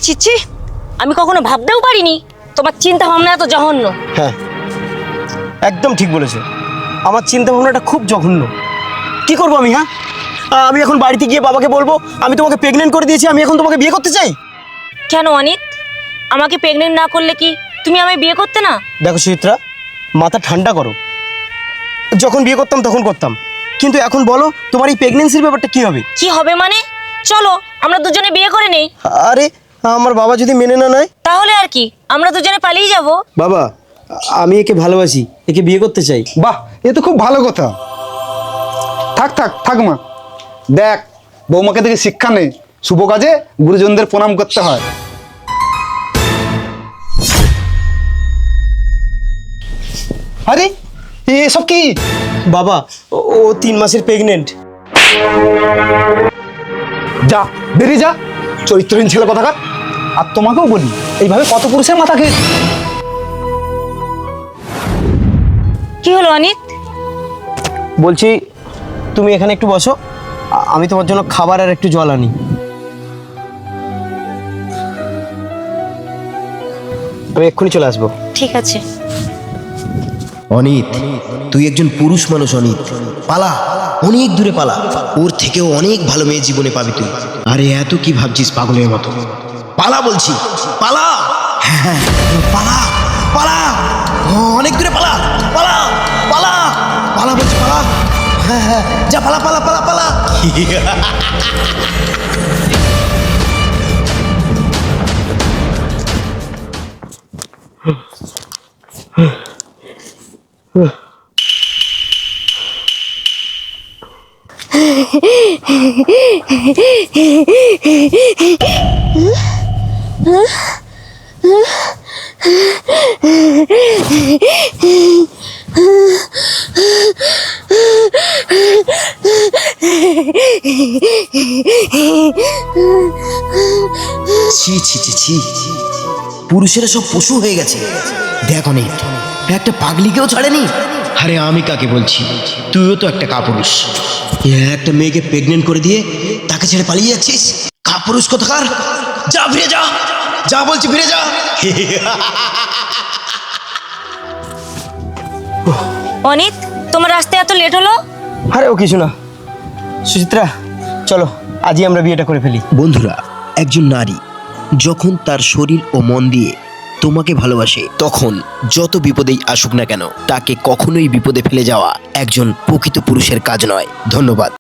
ছি ছি, আমি কখনো ভাবতেও পারিনি তোমার চিন্তা ভাবনা এত জঘন্য। হ্যাঁ, একদম ঠিক বলেছে। আমার চিন্তা ভাবনাটা খুব জঘন্য। কি করবো আমি? হ্যাঁ, আমি এখন বাড়িতে গিয়ে বাবাকে বলবো আমি তোমাকে প্রেগনেন্ট করে দিয়েছি, আমি এখন তোমাকে বিয়ে করতে চাই। কেন অনিত, আমাকে প্রেগনেন্ট না করলে কি তুমি আমায় বিয়ে করতে না? দেখো সুচিত্রা, মাথা ঠান্ডা করো। যখন বিয়ে করতাম তখন করতাম, কিন্তু এখন বলো তোমার এই প্রেগনেন্সির ব্যাপারটা কি হবে? কি হবে মানে? চলো আমরা দুজনে বিয়ে করে নেই। আরে, আমার বাবা যদি মেনে না নেয়? তাহলে আর কি, আমরা দুজনে পালিয়ে যাব। বাবা, আমি একে ভালোবাসি, একে বিয়ে করতে চাই। বাহ, এ তো খুব ভালো কথা। থাক থাক থাক মা, দেখ বৌমাকে থেকে শিক্ষা নে, শুভ কাজে গুরুজনদের প্রণাম করতে হয়। আরে এসব কি? বাবা, ও 3 মাসের প্রেগনেন্ট। যা, বেরিয়ে যা, চরিত্রহীন ছেলে কোথাকার। আর তোমাকেও বলি, এইভাবে কত পুরুষের মাথা খেয়ে। কি হলো অনিত? বলছি তুমি এখানে একটু বসো, আমি তোমার জন্য খাবার আর একটু জল আনি। আমি এক্ষুনি চলে আসবো। ঠিক আছে। অনিত, তুই একজন পুরুষ মানুষ। অনিত, পালা, অনেক দূরে পালা। ওর থেকেও অনেক ভালো মেয়ে জীবনে পাবি তুই। আরে এত কি ভাবছিস পাগলের মতো? পালা বলছি, পালা। হ্যাঁ, পালা পালা, অনেক দূরে পালা, পালা পালা, পালা বলছি, পালা। হ্যাঁ হ্যাঁ, যা, পালা পালা পালা পালা। ছি ছি ছি ছি, পুরুষেরা সব পশু হয়ে গেছে। দেখ অনেক, একটা পাগলিকেও ছাড়েনি। আরে আমি কাকে বলছি, তুইও তো একটা কাপুরুষ। একটা মেয়েকে প্রেগনেন্ট করে দিয়ে তাকে ছেড়ে পালিয়ে যাচ্ছিস। কাপুরুষ কোথাকার! যা, ফিরে যা, যা বলছি, ফিরে যা। অনিত, তোমার আসতে এত লেট হলো? আরে ও কিছু না। সুচিত্রা, চলো আজই আমরা বিয়েটা করে ফেলি। বন্ধুরা, একজন নারী যখন তার শরীর ও মন দিয়ে তোমাকে ভালোবাসে, তখন যত বিপদেই আসুক না কেন, তাকে কখনোই বিপদে ফেলে যাওয়া একজন প্রকৃত পুরুষের কাজ নয়। ধন্যবাদ।